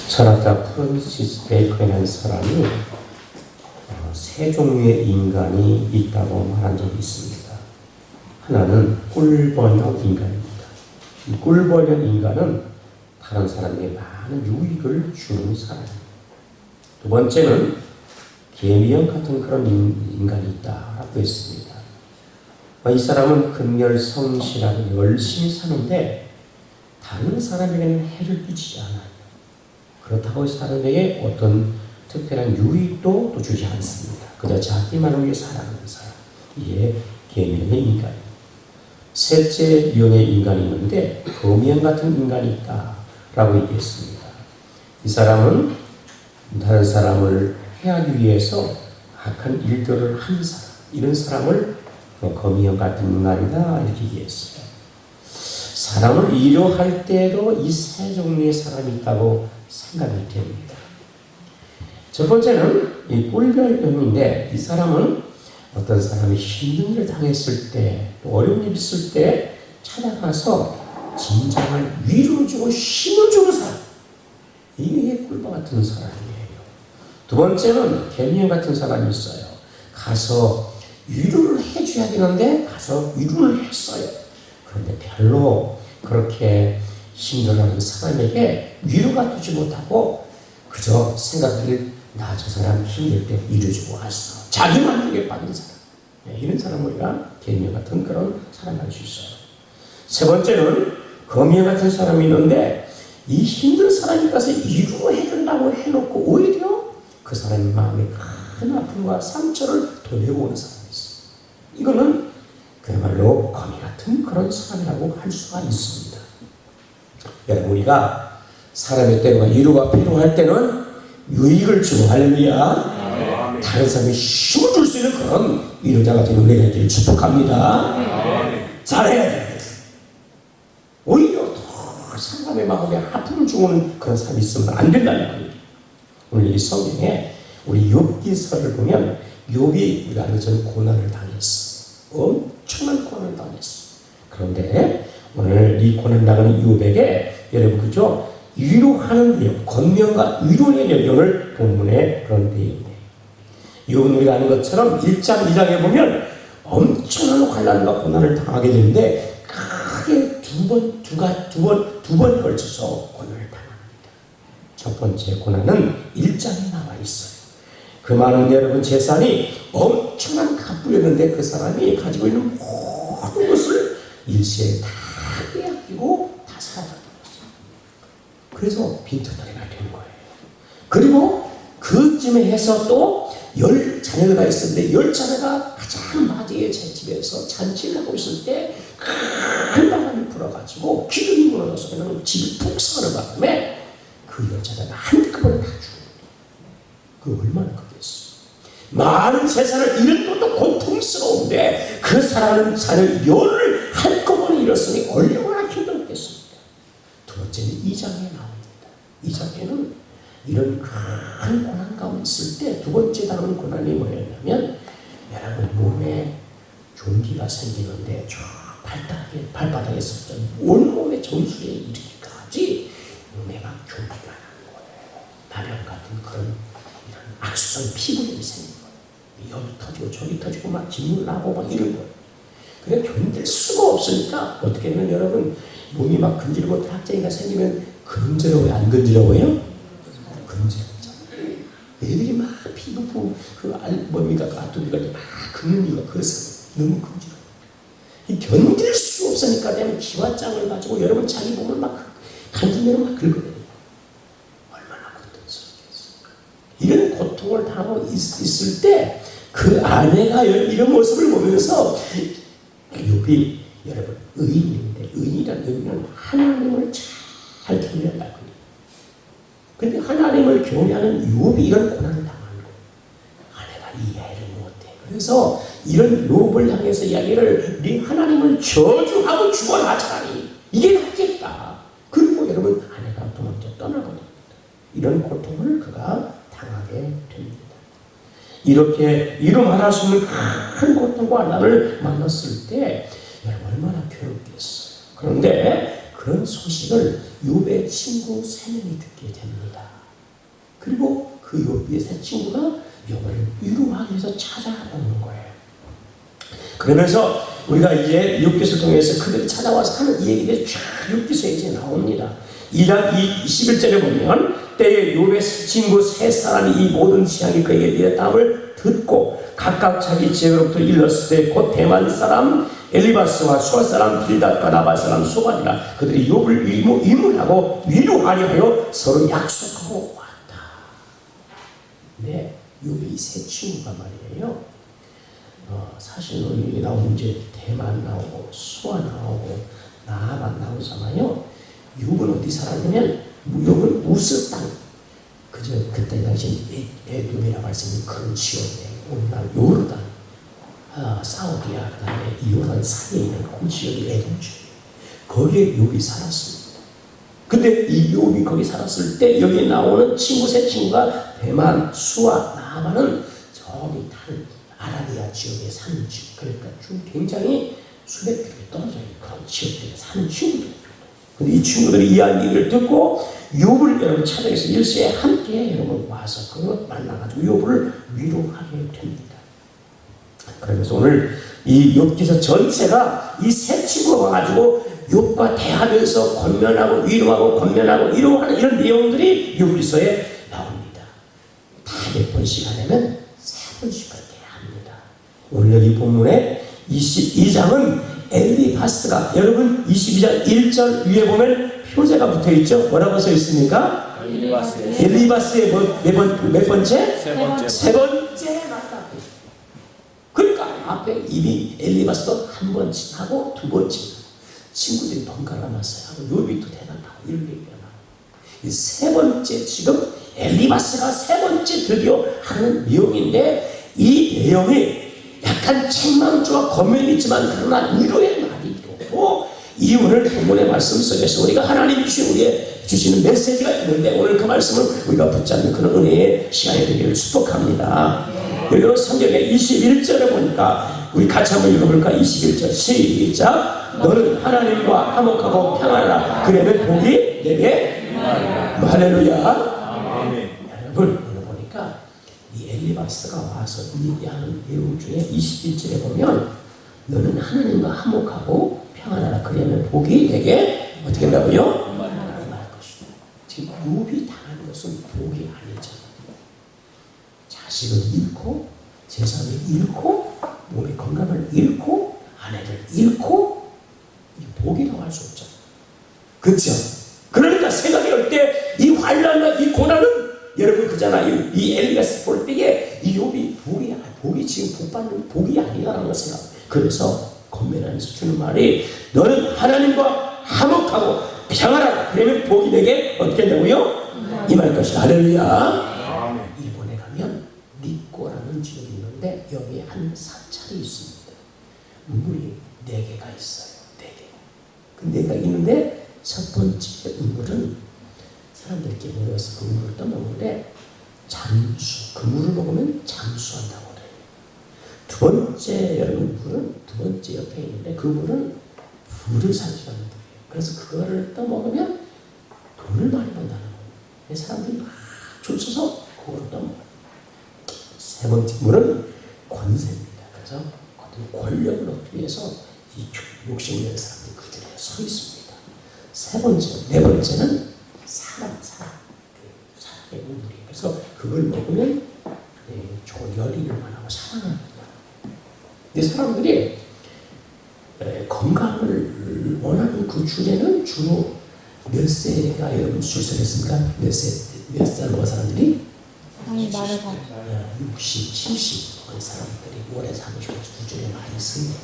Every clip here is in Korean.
철학자 프란시스 베이컨이라는 사람이 세 종류의 인간이 있다고 말한 적이 있습니다. 하나는 꿀벌형 인간입니다. 이 꿀벌형 인간은 다른 사람에게 많은 유익을 주는 사람입니다. 두 번째는 개미형 같은 그런 인간이 있다라고 했습니다. 이 사람은 극렬성실하게 열심히 사는데 다른 사람에게는 해를 끼치지 않아요. 그렇다고 해서 사람에게 어떤 특별한 유익도 또 주지 않습니다. 그저 자기만을 위해 살아가는 사람. 이게 계명의 인간입니다. 셋째 유형의 인간이 있는데 거미형 같은 인간이 있다라고 얘기했습니다. 이 사람은 다른 사람을 해하기 위해서 악한 일들을 하는 사람, 이런 사람을 거미형 같은 인간이다 이렇게 얘기했어요. 사람을 위로할 때도 이 세 종류의 사람이 있다고 생각이 됩니다. 첫 번째는 이 꿀별형인데, 이 사람은 어떤 사람이 힘든 일을 당했을 때, 또 어려운 일이 있을 때 찾아가서 진정한 위로를 주고 힘을 주는 사람. 이게 꿀벌 같은 사람이에요. 두 번째는 개미형 같은 사람이 있어요. 가서 위로를 해줘야 되는데 가서 위로를 했어요. 그런데 별로 그렇게 힘들어하는 사람에게 위로가 되지 못하고 그저 생각하길 나 저 사람 힘들 때 위로주고 왔어. 자기 만족에 빠진 사람. 이런 사람 우리가 개미형 같은 그런 사람 알 수 있어요. 세 번째는 거미형 같은 사람이 있는데 이 힘든 사람이 가서 위로해준다고 해놓고 오히려 그 사람의 마음에 큰 아픔과 상처를 더 내고 오는 사람이 있어요. 이거는 그야말로 거미 같은 그런 사람이라고 할 수가 있습니다. 여러분, 우리가 사람의 때와 위로가 필요할 때는 유익을 주고 할렐루야, 다른 사람에 힘을 줄 수 있는 그런 위로자가 되는 우리가 되기를 축복합니다. 잘해야 돼. 오히려 더 사람의 마음에 아픔을 주고는 그런 사람이 있으면 안 된다는 거예요. 오늘 이 성경에 우리 욥기서를 보면 욥이 우리가 알고 전 고난을 당했어. 엄청난 고난을 당했어. 그런데 오늘 이 고난 당하는 욥에게 여러분 그죠? 위로하는 내용, 권면과 위로의 내용을 본문에 그런 내용이에요. 욥은 우리가 아는 것처럼 1장, 2장에 보면 엄청난 환난과 고난을 당하게 되는데 크게 두 번에 걸쳐서 고난을 당합니다. 첫 번째 고난은 1장에 나와 있어요. 그 많은 여러분 재산이 엄청난 갑부였는데 그 사람이 가지고 있는 모든 것을 일시에 다 빼앗기고 다 사라졌던 거죠. 그래서 빈털터리가 된 거예요. 그리고 그쯤에 해서 또 10자녀가 있었는데 10자녀가 가장 마지막에 제 집에서 잔치를 하고 있을 때 큰 바람이 불어가지고 기둥이 무너져서 그냥 집이 폭삭하는 바람에 그 10자녀가 한꺼번에 다 죽어요. 그 얼마나 크겠어. 많은 재산을 잃은 것도 고통스러운데 그 사랑하는 자녀 열을 한꺼번에 잃었으니 얼마나 힘들었겠습니까. 두 번째는 2장에 나옵니다. 2장에는 이런 큰 고난 가운데 있을 때 두 번째 다른 고난이 뭐였냐면 여러분 몸에 종기가 생기는데 저 발바닥에서 온몸에 정수리에 이르기까지 몸에 막 종기가 나는 거예요. 다변 같은 그런 이런 악성 피부염이 생긴 거예요. 여기 터지고 저기 터지고 막 진물 나고 막 이런 거예요. 그래 견딜 수가 없으니까 어떻게 하면 여러분 몸이 막 근지르고 학쟁이가 생기면 근지러워요? 안 근지러워요? 근지럽잖아요. 애들이 막 피부부 뭡니까 아토피가 막 긁는 이유가 그래서 너무 근지러워요. 견딜 수 없으니까 되면 기와장을 가지고 여러분 자기 몸을 막 간지내로 막 긁어내요. 얼마나 고통스럽겠습니까. 이런 고통을 당하고 있을 때 그 아내가 이런 모습을 보면서 욥이 여러분 의인인데 의인이라는 의미는 하나님을 잘 경외한다고요. 그런데 하나님을 경외하는 욥이 이런 고난을 당하는 거예요. 아내가 이해를 못해. 그래서 이런 욥을 향해서 이야기를 네 하나님을 저주하고 죽어라 차라리 이게 낫겠다. 그리고 여러분 아내가 도망쳐 떠나버립니다. 이런 고통을 그가 당하게 됩니다. 이렇게 이루 말할 수 없는 큰 고통과 나를 만났을 때 여러분 얼마나 괴롭겠어요. 그런데 그런 소식을 욥의 친구 3명이 듣게 됩니다. 그리고 그 욥의 세 친구가 욥을 위로하기 위해서 찾아오는 거예요. 그러면서 우리가 이제 욥기서를 통해서 그들이 찾아와서 하는 이 얘기들이 쫙 욥기서에 이제 나옵니다. 2장 21절에 보면 때에 욥의 친구 세 사람이 이 모든 지향이 그에게 이랬다함을 듣고 각각 자기 지역으로부터 일렀을 때 곧 대만 사람 엘리바스와 수아 사람 빌닷과 나발 사람 소바디라 그들이 욥을 위문하고 위로하려 하여 서로 약속하고 왔다. 네, 욥의 이 세 친구가 말이에요. 사실 여기 나오는 이제 대만 나오고 수아 나오고 나만 나오잖아요. 욥은 어디 살았냐면 욥은 우스 땅, 그저 그때 당시 에돔이라고 할 수 있는 그런 지역에 오늘날 요르단, 사우디아 그다음에 요르단 사이에 있는 그 지역이 에돔 지역이에요. 거기에 욥이 살았습니다. 근데 이 욥이 거기 살았을 때 여기 나오는 친구 세 친구가 대만, 수아, 나만은 저기 다른 아라비아 지역에 사는 지역, 그러니까 좀 굉장히 수백 킬로 떨어져 있는 그런 지역들에 사는 친구들. 근데 이 친구들이 이 얘기를 듣고 욥을 여러분 찾아가서 일시에 함께 여러분 와서 그걸 만나가지고 욥을 위로하게 됩니다. 그러면서 오늘 이 욥기서 전체가 이 세 친구가 와가지고 욥과 대하면서 권면하고 위로하고 권면하고 위로하는 이런 내용들이 욥기서에 나옵니다. 다 몇 번씩 하냐면 3번씩 그렇게 합니다. 오늘 여기 본문에 22장은 엘리바스가 여러분 22장 1절 위에 보면 표제가 붙어있죠. 뭐라고 써 있습니까? 엘리바스의 몇 번째? 세 번째 맞다. 그러니까 앞에 이미 엘리바스도 한 번 지나고 두 번 지나고 친구들이 번갈아 맞서요. 욥이 또 대단하고 이런 얘기가 나와요. 이 세 번째 지금 엘리바스가 세 번째 드디어 하는 내용인데 이 내용이 약간 책망조와 권면이 있지만 그러나 위로의 말이고 이 오늘 본문의 말씀 속에서 우리가 하나님이 주시는 메시지가 있는데 오늘 그 말씀을 우리가 붙잡는 그런 은혜의 시간이 되기를 축복합니다. 여기 성경의 21절에 보니까 우리 같이 한번 읽어볼까? 21절 시작. 너는 하나님과 화목하고 평안하라. 그러면 복이 내게 할렐루야. 여러분 오늘 보니까 이 엘리바스가 와서 얘기하는 내용 중에 21절에 보면 너는 하나님과 화목하고 평안하라. 그러면 복이 내게 어떻게 된다고요? 임할 것이다. 지금 욥이 당한 것은 복이 아니죠. 자식을 잃고 재산을 잃고 몸의 건강을 잃고 아내를 잃고 복이라고 할 수 없죠. 그렇죠? 그러니까 생각해 볼 때 이 환난과 이 고난은 여러분 그잖아요. 이 엘리바스 볼 때에 이 욥이 복이 지금 복 받는 복이 아니라는 걸 생각해요. 그래서 권면하면서 주는 말이 너는 하나님과 화목하고 평안하라. 그러면 복이 내게 어떻게 된다고요? 임할 것이다. 할렐루야. 일본에 가면 니꼬라는 지역이 있는데 여기에 한 사찰이 있습니다. 우물이 4개가 있어요. 4개. 그 4개가 있는데 첫 번째 우물은 사람들이 이렇게 모여서 그 물을 떠먹는데 잠수, 그 물을 먹으면 잠수한다고 그래요. 두 번째 여러분 물은 두 번째 옆에 있는데 그 물은 불을 산수하는 물이에요. 그래서 그거를 떠먹으면 돈을 많이 번다는 거예요. 사람들이 막 줄 서서 그거를 떠먹어요. 세 번째 물은 권세입니다. 그래서 권력을 얻기 위해서 이 욕심내는 사람들이 그 줄에 서 있습니다. 네 번째는 사랑의 물이에요. 그래서 그걸 먹으면 좋은 열의를 만하고 사랑을 만하고. 근데 사람들이 건강을 원하는 그 줄에는 주로 몇 세가 여러분 출생했습니까? 몇 살 먹은 사람들이? 60, 70 먹은 사람들이 오래 사고 싶어서 그 줄에 많이 씁니다.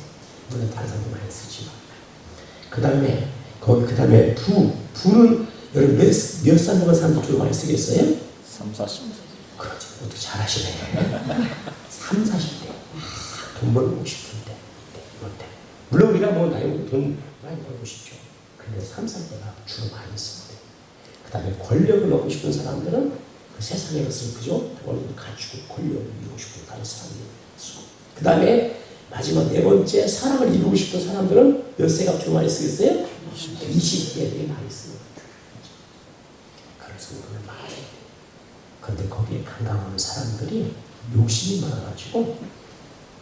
물론 다른 사람도 많이 쓰지만. 그 다음에 부는 여러분 몇 살 먹은 사람들 주로 많이 쓰겠어요? 3, 40. 그렇지. 어떻게 잘하시네. 3, 40대. 돈 벌고 싶은데. 이때. 물론 우리가 뭐 나이 먹고 돈 많이 벌고 싶죠. 근데 3, 40대가 주로 많이 씁니다. 그 다음에 권력을 얻고 싶은 사람들은 그 세상에 것을 그죠? 돈을 가지고 권력을 이루고 싶은 다른 사람들이 쓰고. 그 다음에 마지막 4번째 사랑을 이루고 싶은 사람들은 몇 세가 주로 많이 쓰겠어요? 20대들이 많이 쓰는 거죠. 그래서 오늘 많이. 그런데 거기에 관광하는 사람들이 욕심이 많아가지고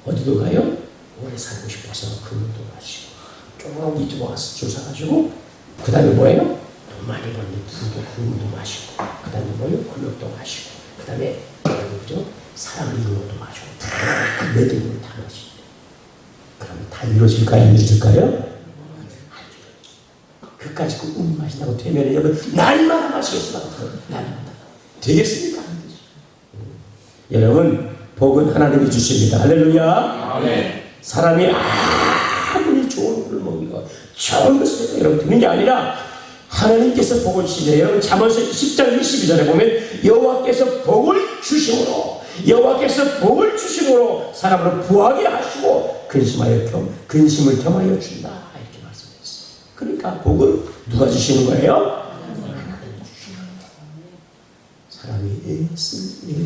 어디도 가요? 오래 살고 싶어서 그물도 마시고 조금 이쪽으로 와서 줄 서가지고 그 다음에 뭐예요? 돈 많이 버는데 그물도 마시고 그 다음에 뭐예요? 권력도 마시고 그 다음에 그죠? 사랑을 이루는 것도 마시고 다 내 돈으로 다 마시고 그러면 다 이루어질까요? 안 이루어질까요? 그까짓 거 마신다고 되면 여러분 날마다 마시겠습니다. 날마다 되겠습니까? 안 되죠. 여러분 복은 하나님이 주십니다. 할렐루야. 아멘. 사람이 아무리 좋은 것을 먹이고 좋은 것을 여러분 드는 게 아니라 하나님께서 복을 주시네요. 여러분 잠언서 10장 22절에 보면 여호와께서 복을 주심으로 사람을 부하게 하시고 근심을 겸하여 준다. 이렇게 말씀했어요. 그러니까 복을 누가 주시는 거예요? 하나님이 주시는 거예요. 사람이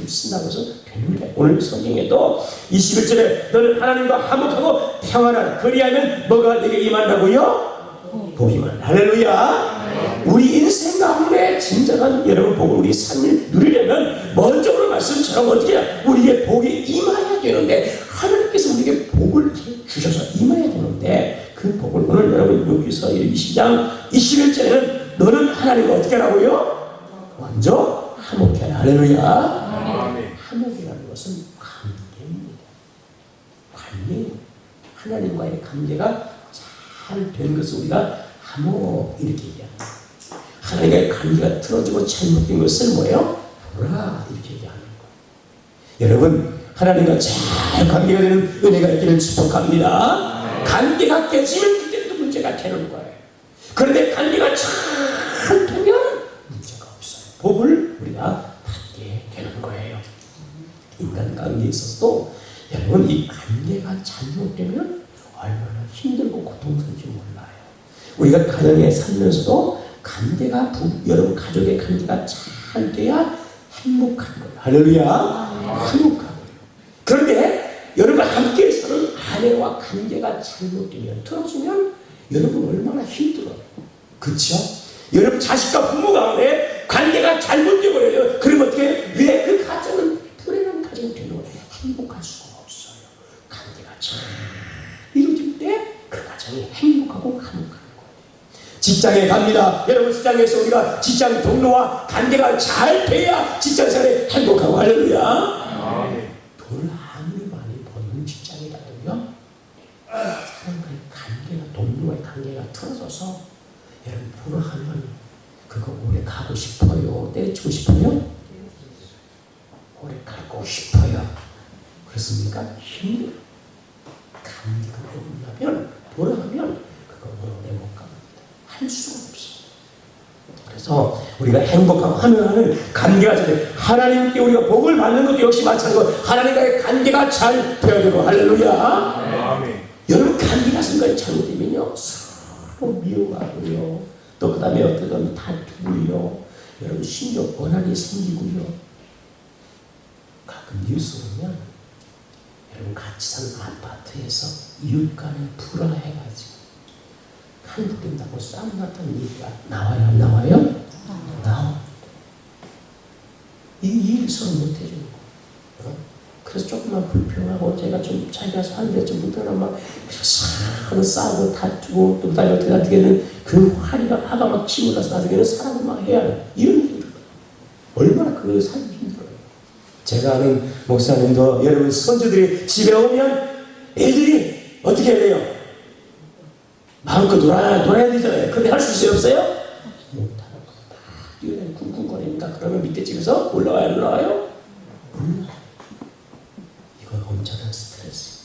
쓴다고 해서 되는 게 오늘 성경에도 21절에 너는 하나님과 화목하고 평안한 그리하면 뭐가 내게 임한다고요? 복이만. 할렐루야. 우리 인생 가운데 진정한 여러분 복을 우리 삶을 누리려면 먼저 오늘 말씀처럼 어떻게 해야 우리에게 복이 임해야 되는데 하나님께서 우리에게 복을 주셔서 임해야 되는데 그 복을 오늘 여러분 여기서 20장 21절에는 너는 하나님과 어떻게 하라고요? 먼저 화목해라. 할렐루야. 화목이라는 것은 관계입니다. 관계. 하나님과의 관계가 잘 된 것을 우리가 화목 이렇게 얘기합니다. 하나님과의 관계가 틀어지고 잘못된 것을 뭐예요? 보라 이렇게 얘기하는 거예요. 여러분 하나님과 잘 관계가 되는 은혜가 있기를 축복합니다. 관계가 깨지면 그때부터 문제가 되는 거예요. 그런데 관계가 잘 되면 문제가 없어요. 복을 우리가 받게 되는 거예요. 인간관계에 있어서도 여러분 이 관계가 잘못되면 얼마나 힘들고 고통스러운지 몰라요. 우리가 가정에 살면서도 관계가 여러분 가족의 관계가 잘 돼야 행복한 거예요. 할렐루야. 행복한 거예요. 그런데 여러분 함께 사는 아내와 관계가 잘못되면 틀어지면 여러분 얼마나 힘들어요. 그렇죠? 여러분 자식과 부모 가운데 관계가 잘못되어요. 그러면 어떻게 왜 그 가정은 불행한 가정이 되는 거예요? 행복할 수가 없어요. 관계가 잘 이루어질 때 그 가정이 행복하고 화목한 거예요. 직장에 갑니다. 여러분 직장에서 우리가 직장 동료와 관계가 잘 돼야 직장생활에 행복하고 할렐루야. 돈을 아무리 많이 버는 직장이라도요 사람과의 관계가 동료와의 관계가 틀어져서 여러분 불화하면 그거 오래 가고 싶어요? 때려치고 싶어요? 오래 가고 싶어요. 그렇습니까? 힘들어요. 관계가 어긋나면 불화하면 그거 오래 못 갑니다. 할 수가 없어요. 그래서 우리가 행복하고 화목하는 관계가 잘 하나님께 우리가 복을 받는 것도 역시 마찬가지고 하나님과의 관계가 잘 되어야 되고 할렐루야. 아멘. 여러분 관계가 잘못되면요 서로 미워하고요 또 그 다음에 어떻게 보면 다투고요 여러분 심지어 원한이 생기고요 가끔 뉴스 보면 여러분 같이 사는 아파트에서 이웃 간에 불화해가지고 한국인다고 싸움 났다는 얘기가 나와요? 안 나와요? 나와. 이 일을 서로 못 해주는 거예요. 그래서 조금만 불평하고 제가 좀 자기가 사는데 좀 불편하면 막 서로 싸우고 다투고 또 그다음에 어떻게 나중에는 그 화가 막 치밀어서 나중에는 사람을 막 해야 해요. 이런 일을 얼마나 그걸 살기 힘들어요. 제가 아는 목사님도 여러분 손주들이 집에 오면 애들이 어떻게 해야 돼요? 마음껏 놀아야 되잖아요. 근데 할 수 있어요? 없어요? 못하는 거. 막 뛰어내는 쿵쿵거리니까 그러면 밑에 집에서 올라와요? 올라와요? 이거 엄청난 스트레스.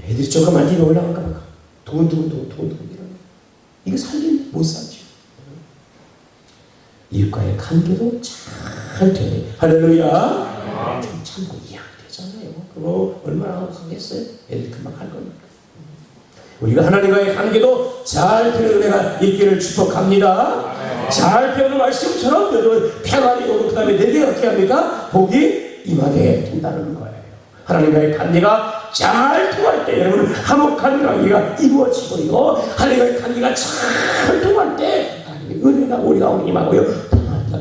애들이 조금만 뒤로 올라갈까 봐 돈 이러면 이거 살긴 못 살죠. 이웃과의 관계도 잘 되네. 할렐루야. 좀 참고 이해되잖아요. 그거 얼마나 하겠어요? 애들 금방 할 겁니까? 우리가 하나님과의 관계도 잘 되는 은혜가 있기를 축복합니다. 잘 배우는 말씀처럼 여러분 평안이 오고 그 다음에 내게 어떻게 합니까? 복이 임하게 된다는 거예요. 하나님과의 관계가 잘 통할 때 여러분 화목한 관계가 이루어지고요. 하나님과의 관계가 잘 통할 때 하나님의 은혜가 우리 가운데 임하고요.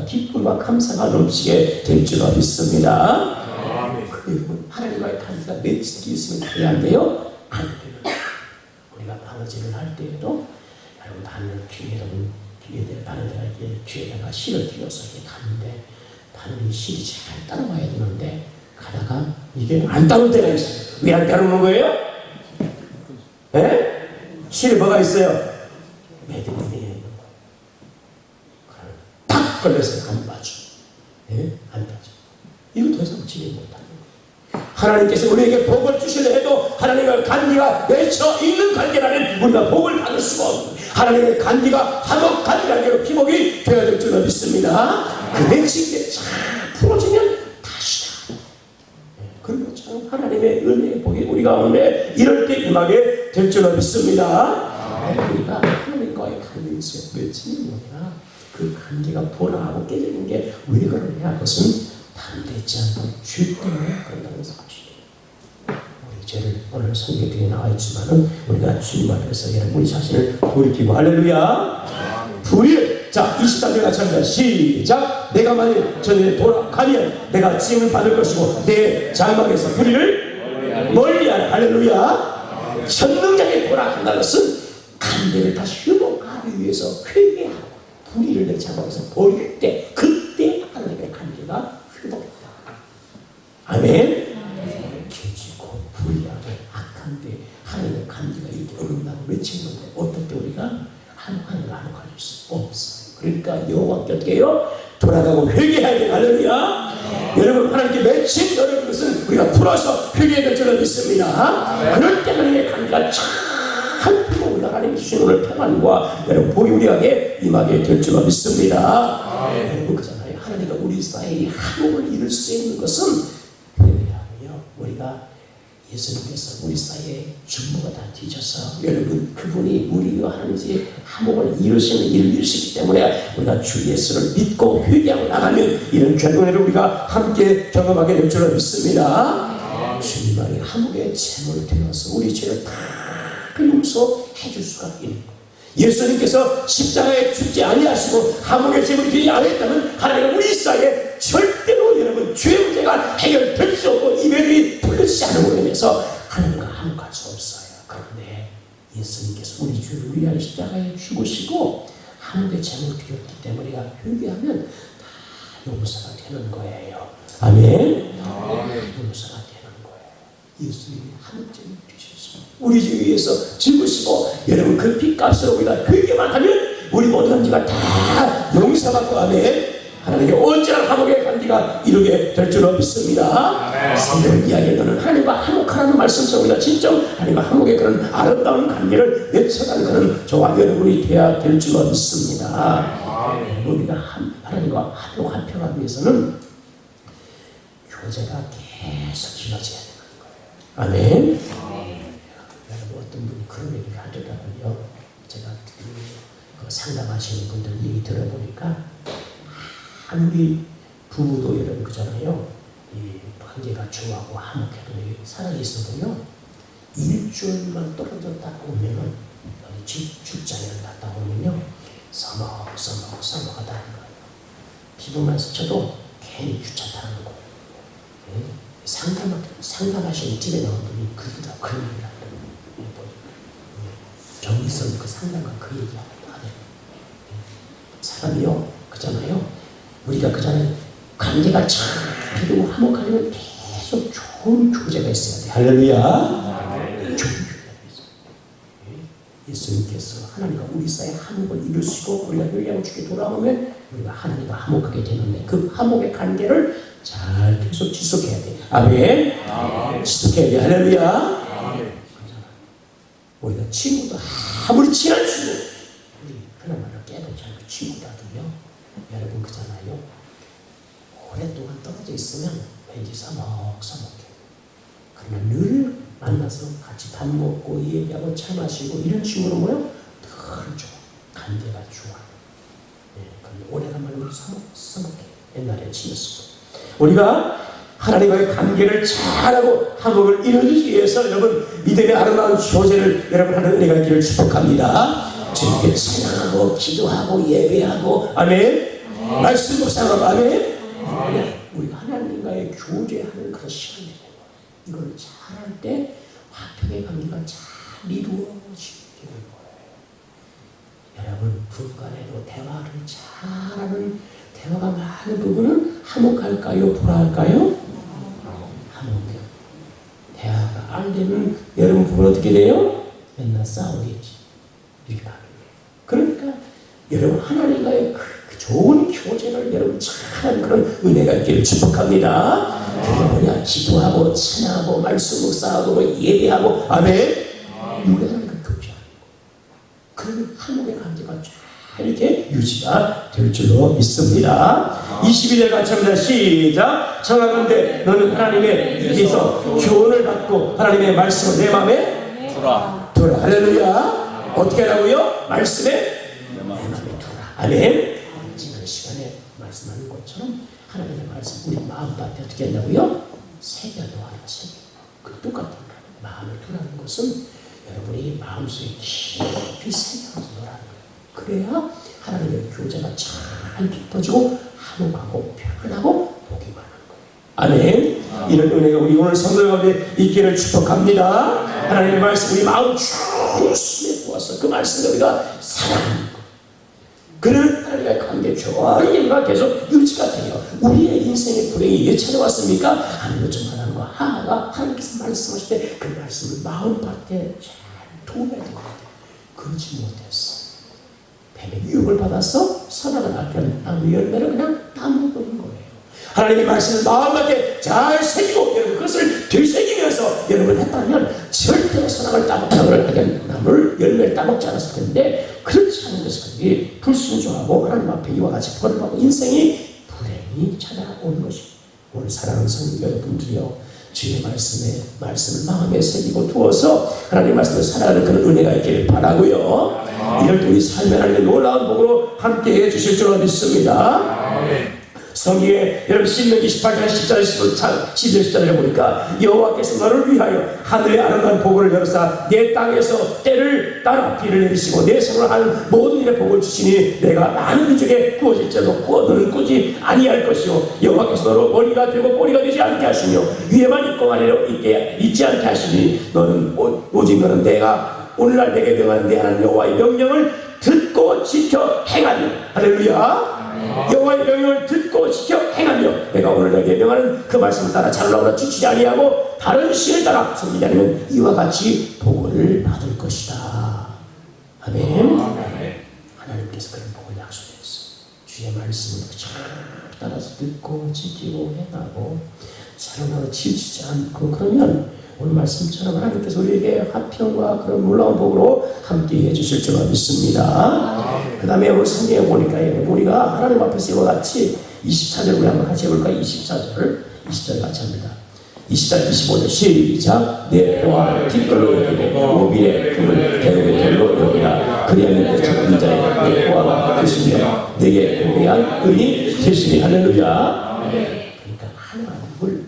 기쁨과 감사가 넘치게 될 줄 믿습니다. 그리고 하나님과의 관계가 맺히게 있으면 돼야 안 돼요? 안 돼요. 우리가 바느질을 할 때에도 여러분 바늘 바늘에다가 귀에다가 실을 띄워서 이렇게 가는데 바늘이 실이 잘 따라와야 되는데 가다가 이게 안 따를 때가 있어요. 왜 안 따르는 거예요? 예? 실에 뭐가 있어요? 매듭이 되어 있는 거예요. 탁 걸려서 안 빠져. 예? 안 빠져. 이거 더 이상 진행 못하는 거예요. 하나님께서 우리에게 복을 주시려 해도 하나님과 관계가 맺혀 있는 관계라면 우리가 복을 받을 수가 없는 하나님의 관계가 화목한 관계로 피복이 되어야 될 줄 믿습니다. 그 맺힌 게 잘 풀어지면 다시 그리고 참 하나님의 은혜의 복이 우리 가운데 이럴 때 임하게 될 줄 믿습니다. 우리가 하나님과의 관계에서 맺힌 뭐냐 그 관계가 분화하고 깨지는 게 왜 그러냐 그것은 반대치 않고 죄 때문에 그런다는 사실이에요. 우리 죄를 오늘 성경 뒤에 나와 있지만은 우리가 주님 앞에서 여러분 우리 자신을 돌이키고 할렐루야 불의를 자 23절 같이 합니다. 시작. 내가 만일 전에 돌아가면 내가 지음을 받을 것이고 내 장막에서 불의를 멀리하라. 할렐루야. 전능자에 돌아간다는 것은 관계를 다시 회복하기 위해서 회개하고 불의를 내 장막에서 버릴 때 그때 하나님의 관계가 회복된다. 아멘. 죄지고 불의하고 악한데 하나님의 관계가 이렇게 어긋나고 맺힌 건데 어떨 때 우리가 하나님과 화목할 수 없어요. 그러니까 여호와께 어떻게 해요? 돌아가고 회개해야 돼. 할렐루야. 여러분 하나님께 맺힌 여러분 것은 우리가 풀어서 회개해야 될 줄 믿습니다. 그럴 때 하나님의 관계가 잘 풀고 우리가 하나님 주신 오늘 평안과 여러분 복이 우리에게 임하게 될 줄 믿습니다. 여러분 그잖아요. 하나님과 우리 사이에 화목을 이룰 수 있는 것은 회개하고요. 우리가 예수님께서 우리 사이에 전부가 다 뒤져서 여러분 그분이 우리와 하나님의 화목을 이루시는 일을 이루시기 때문에 우리가 주 예수를 믿고 회개하고 나가면 이런 결과를 우리가 함께 경험하게 될 줄 믿습니다. 주님만이 화목의 제물이 되어서 우리 죄를 다 용서해 줄 수가 있는 거예요. 예수님께서 십자가에 죽지 아니하시고 화목의 제물이 되지 않았다면 하나님은 우리 사이에 절대로 여러분 죄 문제가 해결될 수 없고 이별이 풀리지 않음으로 인해서 하나님과 화목할 수 없어요. 그런데 예수님께서 우리 죄를 위하여 십자가에 죽으시고 화목의 제물이 되었기 때문에 우리가 회개하면 다 용서가 되는 거예요. 아멘. 용서가 되는 거예요. 예수님이 화목 제물이 되셨어요. 우리 죄 위해서 죽으시고 여러분 그 핏값으로 우리가 회개만 하면 우리 모든 죄가 다 용서받고 아멘. 하나님께 언제나 화목의 관계가 이루게 될 줄 믿습니다. 성경 이야기에는 하나님과 화목하라는 말씀에서 우리가 진짜 하나님과 화목의 그런 아름다운 관계를 맺어가는 그런 저와 여러분이 되어야 될 줄 믿습니다. 우리가 하나님과 화평하기 위해서는 교제가 계속 이루어져야 되는 거예요. 아멘. 여러분 어떤 분이 그런 얘기를 하더라고요. 제가 그 상담하시는 분들 얘기 들어보니까 아무리 부부도 여러분 그잖아요. 이 관계가 좋아하고 화목해도 살아있어도요. 일주일만 떨어졌다 오면은 출장을 갔다 오면요. 서먹하다는 거예요. 피부만 스쳐도 괜히 귀찮다는 거예요. 상담하시는 집에 나온 분이 그게 다 그런 얘기를 하더라고요. 정의선 그 상담가 그 얘기하고 하더라고요. 사람이요. 그잖아요. 우리가 그전에 관계가 잘 이루고 화목하려면 계속 좋은 교제가 있어야 돼. 할렐루야. 좋은 교제가 있어요. 예수님께서 하나님과 우리 사이에 화목을 이루시고 우리가 회개하고 주께 돌아오면 우리가 하나님과 화목하게 되는데 그 화목의 관계를 잘 계속 지속해야 돼. 아멘. 지속해야 돼. 할렐루야. 우리가 친구도 아무리 친한 친구 우리 그나마나 깨닫지 않고 친구라도요. 여러분 그잖아요. 오랫동안 떨어져 있으면 왠지 서먹서먹해. 그러나 늘 만나서 같이 밥 먹고 얘기하고 차 마시고 이런 친구는 뭐요? 늘 좋아. 관계가 좋아. 그런데 오래간만에 우리 서먹서먹해. 옛날에 친했어. 우리가 하나님과의 관계를 잘하고 화목을 이루기 위해서 여러분 믿음의 아름다운 교제를 여러분 하는 은혜가 있기를 축복합니다. 주님께 찬양하고 기도하고 예배하고 아멘. 말씀 묵상하고 아멘. 우리가 하나님과의 교제하는 그런 시간이에요. 이걸 잘할 때 화평의 관계가 잘 이루어지게 되는 거예요. 여러분 부부간에도 대화를 잘하는 대화가 많은 부부는 화목할까요? 불화할까요? 화목해요. 대화가 안 되면 여러분 부부는 어떻게 돼요? 맨날 싸우겠지. 이렇게 하는 거예요. 그러니까 여러분 하나님과의 그 좋은 교제를 여러분 잘하는 그런 은혜가 있기를 축복합니다. 그게 뭐냐? 기도하고 찬양하고 말씀 묵상하고 뭐 예배하고 아멘. 우리가 그 교제하는 거. 그러면 화목의 관계가 잘 이렇게 유지가 될 줄로 믿습니다. 22절 같이 합니다. 시작. 청하건대 너는 하나님의 입에서 교훈을 받고 하나님의 말씀을 내 마음에 두라. 할렐루야. 어떻게 하라고요? 말씀에 내 마음에 두라. 아멘. 지난 시간에 말씀하는 것처럼 하나님의 말씀 우리 마음밭에 어떻게 한다고요? 새겨놓아라. 그 똑같은 마음에 두라는 것은 여러분이 마음속에 깊이 새겨서 놓으라는 거예요. 그래야 하나님의 교제가 잘 깊어지고 화목하고 평안하고 복이 많은 거예요. 아멘. 이런 은혜가 우리 오늘 성도 가운데 있기를 축복합니다. 하나님의 말씀 우리 마음 중심에 부어서 그 말씀을 우리가 사랑하는 거. 그런 하나님과의 관계 좋아하는 계속 유지가 돼요. 우리의 인생의 불행이 왜 찾아왔습니까? 하나님을 좀 하나님과 하나가 하나님께서 말씀하실 때 그 말씀을 마음밭에 잘 도움이 되는 거예요. 그러지 못했어. 뱀의 유혹을 받아서 선악을 알게 나무 열매를 그냥 따먹어버린 거예요. 하나님의 말씀을 마음밖에 잘 새기고 여러분 그것을 되새기면서 여러분 했다면 절대로 선악을 따먹는 나무를 열매를 따먹지 않았을 텐데 그렇지 않은 것이 불순종하고 하나님 앞에 이와 같이 벌받고 인생이 불행이 찾아오는 것입니다. 오늘 사랑하는 성도 여러분들이요, 주의 말씀을 마음에 새기고 두어서 하나님의 말씀을 살아가는 그런 은혜가 있기를 바라고요. 이럴 때 우리 삶의 하나님의 놀라운 복으로 함께해 주실 줄 믿습니다. 성경에 여러분 신명기 18장 14절 11절에 보니까 여호와께서 너를 위하여 하늘의 아름다운 복을 열어사 내 땅에서 때를 따라 비를 내리시고 내 손으로 하는 모든 일에 복을 주시니 내가 많은 민족에 구워질지라도 너는 꾸지 아니할 것이요 여호와께서 너로 머리가 되고 꼬리가 되지 않게 하시며 위에만 있고 아래로 있지 않게 하시니 너는 오직 너는 내가 오늘날 내게 명하는 내 하나님 여호와의 명령을 듣고 지켜 행하며 할렐루야. 여호와의 명령을 듣고 지켜 행하며 내가 오늘 내게 명하는 그 말씀을 따라 잘나오나 지치지 아니하고 다른 신을 따라 섬기지 않으면 이와 같이 복을 받을 것이다. 아멘. 하나님께서 그런 복을 약속했어. 주의 말씀을 잘 따라서 듣고 지키고 행하고 잘나오나 지치지 않고 그러면 오늘 말씀처럼 하나님께서 우리에게 화평과 그런 놀라운 복으로 함께 해주실 줄 믿습니다. 그 다음에 오늘 성경에 보니까 우리가 하나님 앞에서 이와 같이 24절 우리 한번 같이 해볼까요? 24절 같이 합니다. 24절 25절 시작. 내 보화를 뒷걸로 여기고 모빌의 금을 대동의 돌로 여기라. 그리하면 내 작은 자의 내 보화가 되시며 내게 고귀한 은이 되시니 할렐루야. 그러니까 하나님을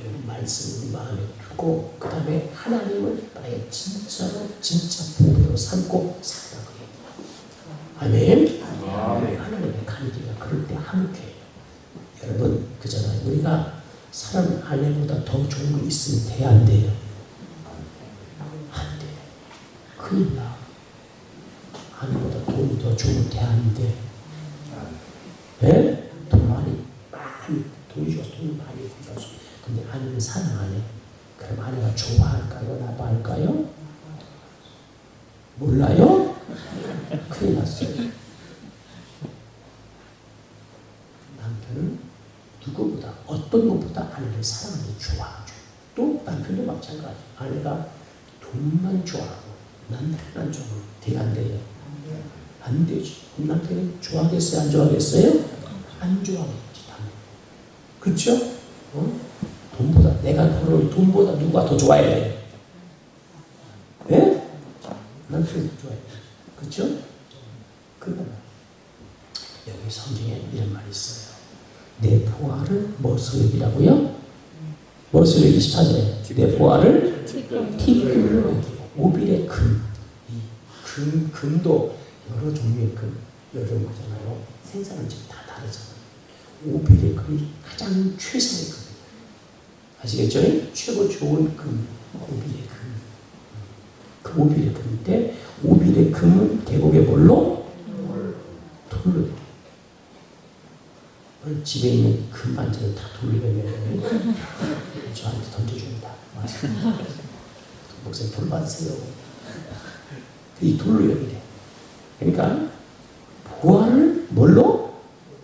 여러분 말씀 우리 마음에 두고 그 다음에 하나님을 나의 진짜 보배로 삼고 살아가게. 아멘. 우리 하나님의 관계가 그럴 때 함께해요. 여러분 그잖아요. 우리가 사람 아내보다 더 좋은 거 있으면 돼 안 돼요? 안 돼. 큰일 나. 아내보다 돈이 더 좋으면 돼 안 돼? 예? 돈 많이 돈이 좋아서 돈 많이 벌어서 근데 아내는 사랑 안 해. 그럼 아내가 좋아할까요? 나빠할까요? 몰라요? 큰일 났어요. 남편은 누구보다 어떤 것보다 아내를 사랑하는 게 좋아하죠. 또 남편도 마찬가지. 아내가 돈만 좋아하고 남편만 좋아하면 돼 안 돼요? 안 되지. 남편이 좋아하겠어요? 안 좋아하겠어요? 안 좋아하겠지. 당연히. 그렇죠? 돈보다 내가 벌어온 돈보다 누가 더 좋아해야 돼? 예? 남편이 더 좋아해. 그렇죠? 그러나 여기 성경에 이런 말이 있어요. 내 보화를 무엇으로 여기라고요? 무엇을 24절에 내 보화를 티끌로 여기고 오빌의 금. 이 금도 여러 종류의 금, 여러 거잖아요. 생산은 지금 다 다르잖아요. 오빌의 금이 가장 최상의 금이에요. 아시겠죠? 최고 좋은 금, 오빌의 금. 그 오빌의 금인데 오빌의 금은 계곡에 뭘로? 돌로. 오늘 집에 있는 금 반찬을 다 돌로 여겨요. 저한테 던져줍니다. 목사님 돌 받으세요. 이 돌로 여기래. 그러니까 보화를 뭘로?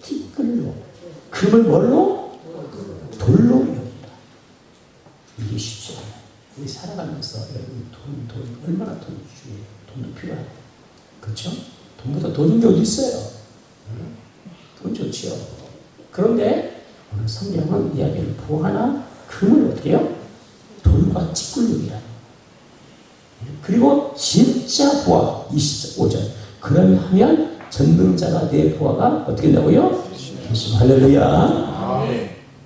티끌로. 금을 뭘로? 돌로 여긴다. 이게 쉽지 않아요. 우리 살아가면서 여러분 돈 얼마나 돈 중요해요. 돈도 필요하고. 그렇죠? 돈보다 더 좋은 게 어디 있어요? 돈 좋지요. 그런데 오늘 성경은 이야기를 보화나 금을 어떻게 해요? 돌과 티끌로. 그리고 진짜 보화 25절 그러면 전능자가 내 보화가 어떻게 된다고요? 할렐루야.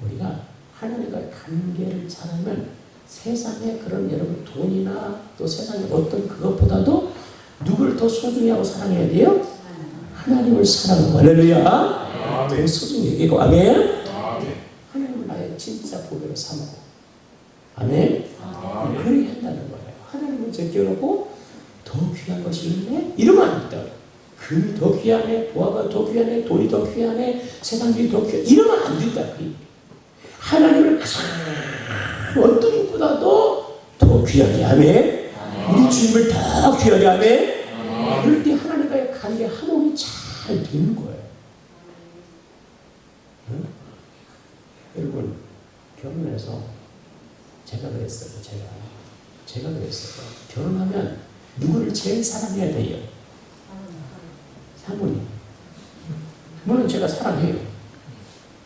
우리가 하나님과의 관계를 잘하면 세상에 그런 여러분 돈이나 또 세상에 어떤 그것보다도 누구를 더 소중히 하고 사랑해야 돼요? 하나님을 사랑하고. 할렐루야. 더 소중히 여기고. 아멘. 하나님을 나의 진짜 보배로 삼고. 아멘. 그렇게 한다는 거예요. 하나님을 제껴놓고 더 귀한 것이 있네? 이러면 안 된다. 금이 더 귀하네, 보화가 더 귀하네, 돈이 더 귀하네, 세상이 더 귀하네. 이러면 안 된다. 하나님을 가장 어떤 것보다도 더 귀하게 하네. 우리 주님을 더 귀하게 하네. 그럴 때 하나님과의 관계 한몸이 잘 되는 거예요. 응? 여러분 결혼해서 제가 그랬어요. 제가 그랬어요. 결혼하면 누구를 제일 사랑해야 돼요? 사모님. 물론 제가 사랑해요.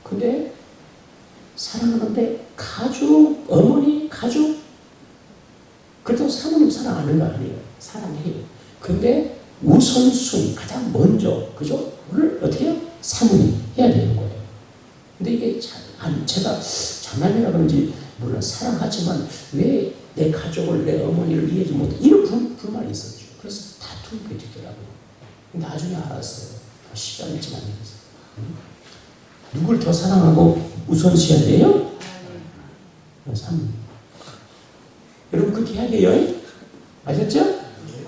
근데 사랑하는데 가족, 어머니, 가족 그렇다고 사모님 사랑하는 거 아니에요. 사랑해요. 근데 우선순위 가장 먼저 그죠? 오늘 어떻게 해요? 사모님 해야 되는 거예요. 근데 이게 제가 장남이라 그런지 물론 사랑하지만 왜 내 가족을, 내 어머니를 이해하지 못해. 이런 불만이 있었죠. 그래서 다투게 되더라고요. 근데 나중에 알았어요. 시간이 지나면서. 누굴 더 사랑하고 우선시해야 돼요? 사모님. 여러분 그렇게 해야 돼요? 아셨죠?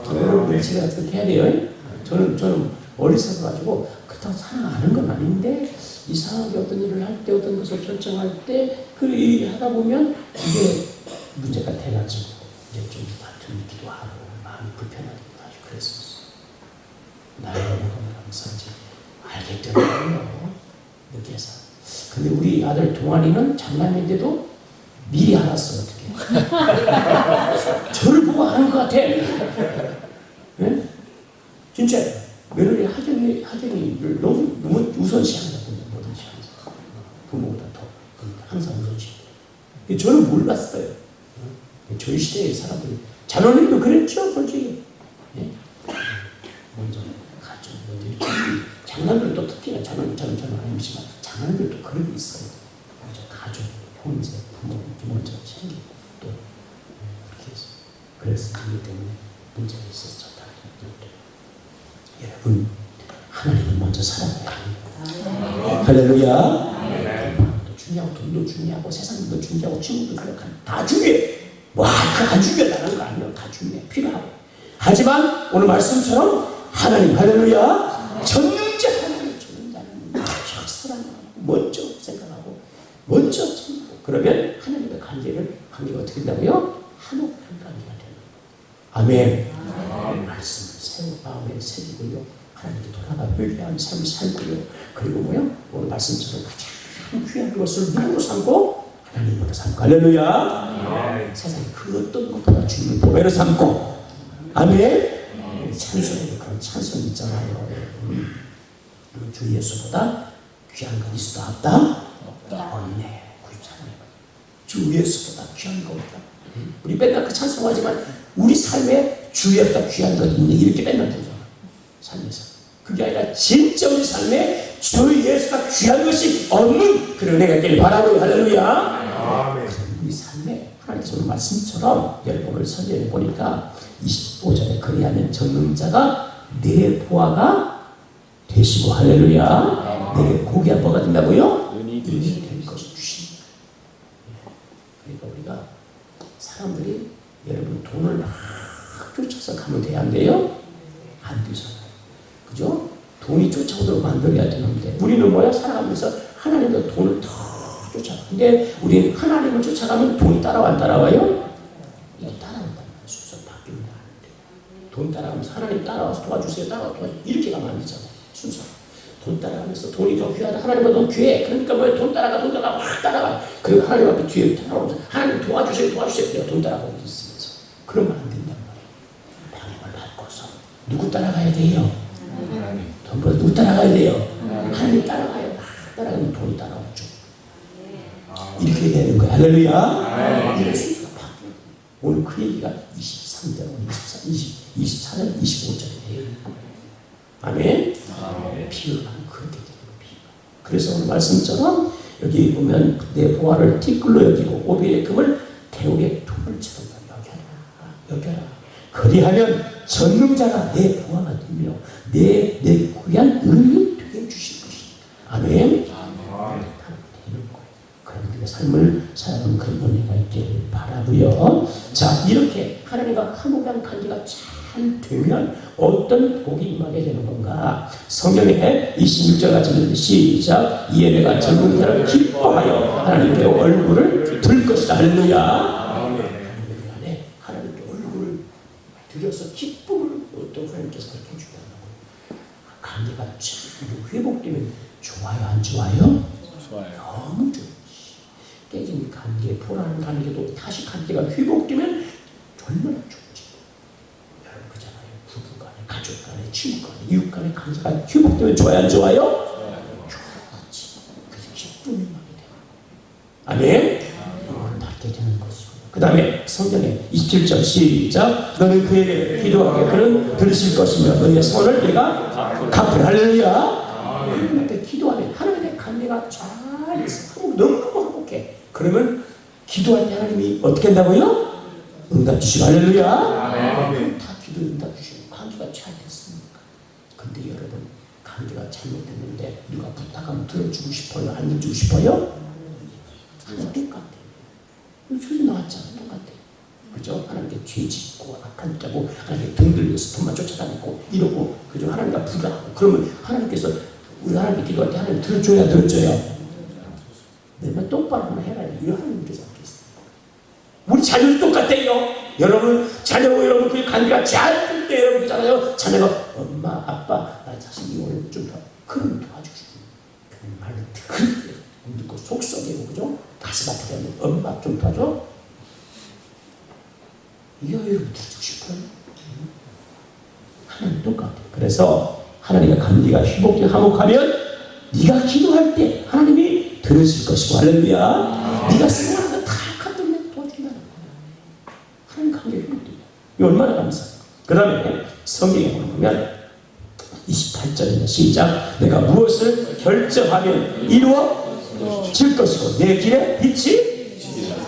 여러분 제가 그렇게 해야 돼요? 저는 어리석어가지고 그렇다고 사랑하는 건 아닌데 이상하게 어떤 일을 할 때 어떤 것을 결정할 때 그 일을 하다 보면 이게 문제가 돼가지고 이제 좀 다투기도 하고 마음이 불편하기도 하고 그랬었어. 나이가 먹으면서 이제 알겠더라고요. 느껴서. 근데 우리 아들 동환이는 장남인데도 미리 알았어. 어떻게 저를 보고 아는 것 같아. 네? 진짜 며느리 하정이를 너무 우선시한다. 뭐든지 항상 부모보다 더 항상 우선시. 저는 몰랐어요. 저희 시대의 사람들이 자녀님도 그랬죠, 솔직히. 네? 먼저 가죠. 먼저 이렇게 장남들도 특히나 저는 아니지만 장남들도 그런 게 있어요. 먼저 가족, 형제, 부모 이렇게 먼저 챙기고 또 그렇게 해서 그래서 그것 때문에 문제가 있었죠. 여러분 하나님을 먼저 사랑해야 합니다. 할렐루야. 마음도 중요하고 돈도 중요하고 세상도 중요하고 친구도 중요하고 다 중요해. 다 중요하다는 거 아니에요. 다 중요해. 필요하고. 하지만 오늘 말씀처럼 하나님 할렐루야 전능자 하나님 전능자는 사랑하고 먼저 생각하고 먼저 챙기고 그러면 하나님의 관계가 어떻게 된다고요? 한옥한 관계가 되는 거예요. 아멘. 말씀을 마음에 새기고요. 하나님께 돌아가 회개하는 삶을 살고요. 그리고 오늘 말씀처럼 가장 귀한 것을 누구로 삼고? 하나님으로 삼고. 할렐루야. 세상에 그 어떤 것보다 주님을 보배로 삼고. 아멘. 찬송에도 그런 찬송 있잖아요. 주 예수보다 귀한 건 있어도 없다? 없네. 94년. 주 예수보다 귀한 거 없다. 우리 맨날 그 찬송하지만 우리 삶에 주 예수보다 귀한 건 있네. 이렇게 맨날 부르잖아. 삶에서. 그게 아니라 진짜 우리 삶에 주 예수가 귀한 것이 없는 그런 은혜가 있길 바라고. 할렐루야. 우리 말씀처럼 여러분 오늘 설명해 보니까 25절에 그리하면 전능자가 내 보화가 되시고 할렐루야. 내 고기가 뭐가 된다고요? 은이 될 것을 주십니다. 그러니까 우리가 사람들이 여러분 돈을 막 쫓아서 가면 돼야 안 돼요? 안 되잖아요. 그죠? 돈이 쫓아오도록 만들어야 되는데 우리는 뭐야? 살아가면서 하나님과 돈을 더 쫓아가. 근데 우리는 하나님을 쫓아가면 돈이 따라와 안 따라와요? 이게 따라온단 말이에요. 순서 바뀌는 거 아닌데. 돈 따라가면서 하나님 따라와서 도와주세요. 도와주세요. 이렇게 가면 안 되잖아요. 순서. 돈 따라가면서 돈이 더 귀하다. 하나님보다 더 귀해. 그러니까 뭐야? 돈 따라가 확 따라가. 그리고 하나님 앞에 뒤에 따라오면서 하나님 도와주세요. 내가 돈 따라가고 있으면서. 그러면 안 된단 말이에요. 방향을 바꿔서. 누구 따라가야 돼요? 돈보다 누구 따라가야 돼요? 하나님 따라가요. 막 따라가면 돈이 따라오죠. 이렇게 되는 거야. 할렐루야. 이런 순서가 바뀌어요. 오늘 그 얘기가 23절, 24절, 25절에 되는 거예요. 아멘. 비유가 그렇게 되는 거예요. 그래서 오늘 말씀처럼 여기 보면 내 보화를 티끌로 여기고 오빌의 금을 태우의 돌처럼 여겨라. 그리하면 전능자가 내 보화가 되며 내 귀한 은이 되게 주실 것이다. 아멘. 삶을 살아가는 그런 은혜가 있기를 바라고요. 자, 이렇게 하나님과 화목한 관계가 잘 되면 어떤 복이 임하게 되는 건가? 성경에 26절 같이 있는데 시작. 이에 내가 젊은 자를 기뻐하여 하나님께 얼굴을 들 것이다. 할렐루야. 하나님께 얼굴을 들여서 기쁨을 어떤 하나님께서 그렇게 해주다는 거예요. 관계가 잘 회복되면 좋아요, 안 좋아요? 좋아요. 너무 좋아요. 깨진 관계, 불안한 관계도 다시 관계가 회복되면 얼마나 좋지. 여러분 그잖아요. 부부 간에, 가족 간에, 친구 간에, 이웃 간에 관계가 회복되면 좋아요, 안 좋아요? 좋아지. 그래서 기쁨이 나게 돼요. 아멘? 영혼을 받게 되는 것이고요. 그 다음에 성경에 27절 시작. 너는 그에게 기도하게 그는 들으실 것이며 너의 소원을 내가 갚으라. 할렐루야. 하나님 앞에 기도하면 하나님의 관계가 잘 있어. 너무너무 행복해. 그러면 기도할 때 하나님이 어떻게 한다고요? 응답 주시고 할렐루야. 아멘. 다 기도 응답 주시고 관계가 잘 됐습니까? 근데 여러분 관계가 잘못됐는데 누가 부탁하면 들어주고 싶어요? 안 들어주고 싶어요? 똑같아. 소리 나왔잖아. 똑같아. 그죠? 하나님께 죄 짓고 악한 자고 하나님께 등 들려서 돈만 쫓아다니고 이러고 그죠? 하나님과 불화하고 그러면 하나님께서 우리 하나님께 기도할 때 하나님 들어줘요? 내가 똑바로 한번 해라. 이거 하나님 그러지 않겠습니까? 우리 자녀도 똑같아요. 여러분 자녀고 여러분 그 관계가 잘 될 때 여러분 그잖아요. 자녀가 엄마 아빠 나 자식 이혼을 좀 그럼 도와주시고 그런 말을 그렇게 듣고 속썩이고 그죠? 가슴 아프게 하면 엄마 좀 도와줘. 이거 여러분 들어주고 싶어요? 하나님 똑같아요. 그래서 하나님과 관계가 화목하면 네가 기도할 때 하나님이 들으실 것이고 할렐루야. 네가 쓰는 거 다 갖다 도와준다는 거야. 하나님 관계 회복돼요. 이 얼마나 감사해요. 그 다음에 성경에 보면 28절입니다. 시작. 내가 무엇을 결정하면 이루어질 것이고 내 길에 빛이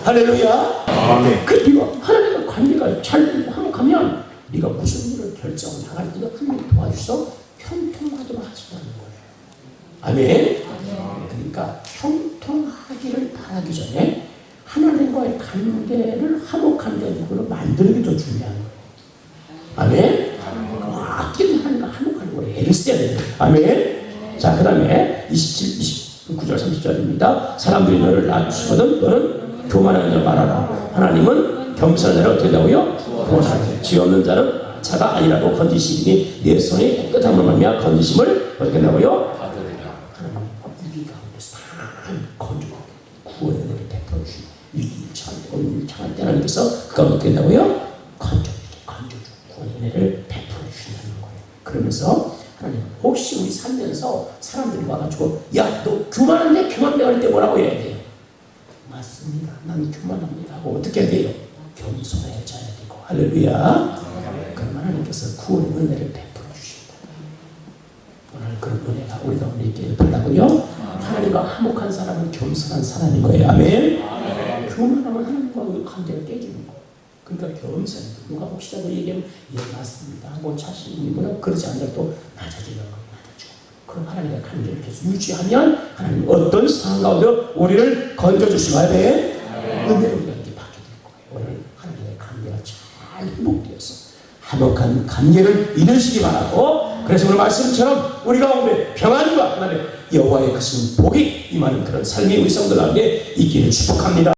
할렐루야. 아멘. 그 네가 하나님과 관계가 잘 화목하면 네가 무슨 일을 결정을 나갈 네가 하나님 도와주셔서 형통하도록 하신다는 거예요. 아멘. 그러니까 형통하기를 바라기 전에 하나님과의 관계를 화목한 관계로 만드는 게 더 중요한 거예요. 아멘. 아끼는 하나님과 화목하는 거예요. 애를 써야 돼요. 아멘. 자, 그 다음에 29절 30절입니다. 사람들이 너를 낮추거든 너는 교만하는 자 말하라. 하나님은 겸손한 자를 어떻게 한다고요? 구원하라. 죄 없는 자는 자가 아니라고 건지시니 내 손이 깨끗함으로 말미암아 건지심을 어떻게 한다고요? 구원의 은혜를 베풀어 주시고 어느 일창할 때 하나님께서 그가 어떻게 된다고요? 건져주고 구원의 은혜를 베풀어 주신다는 거예요. 그러면서 하나님 혹시 우리 살면서 사람들이 와가지고 야 너 교만한데 교만되어 할 때 뭐라고 해야 돼요? 맞습니다. 난 교만합니다 하고 어떻게 해야 돼요? 겸손해져야 되고 할렐루야. 그럼 하나님께서 구원의 은혜를 베풀어 주신다. 오늘 그런 은혜가 우리 가운데 있기를 바라고요. 하나님과 화목한 사람은 겸손한 사람인 거예요. 아멘. 교만하면 하나님과 관계가 깨지는 거예요. 그러니까 겸손히 누가 혹시나 얘기하면 예 맞습니다 하고 자신이 뭐냐 그러지 않더라도 낮아지는 거예요. 낮아지고 그럼 하나님의 관계를 계속 유지하면 하나님 어떤 상황 가운데 우리를 건져주시면 돼. 은혜로 우리가 이렇게 받게 될 거예요. 오늘 하나님의 관계가 잘 회복되어서 화목한 관계를 이루시기 바라고, 그래서 오늘 말씀처럼 우리 가운데 평안과 그다음에 여호와의 크신 복이 임하는 그런 삶이 우리 성도들 가운데 있기를 축복합니다.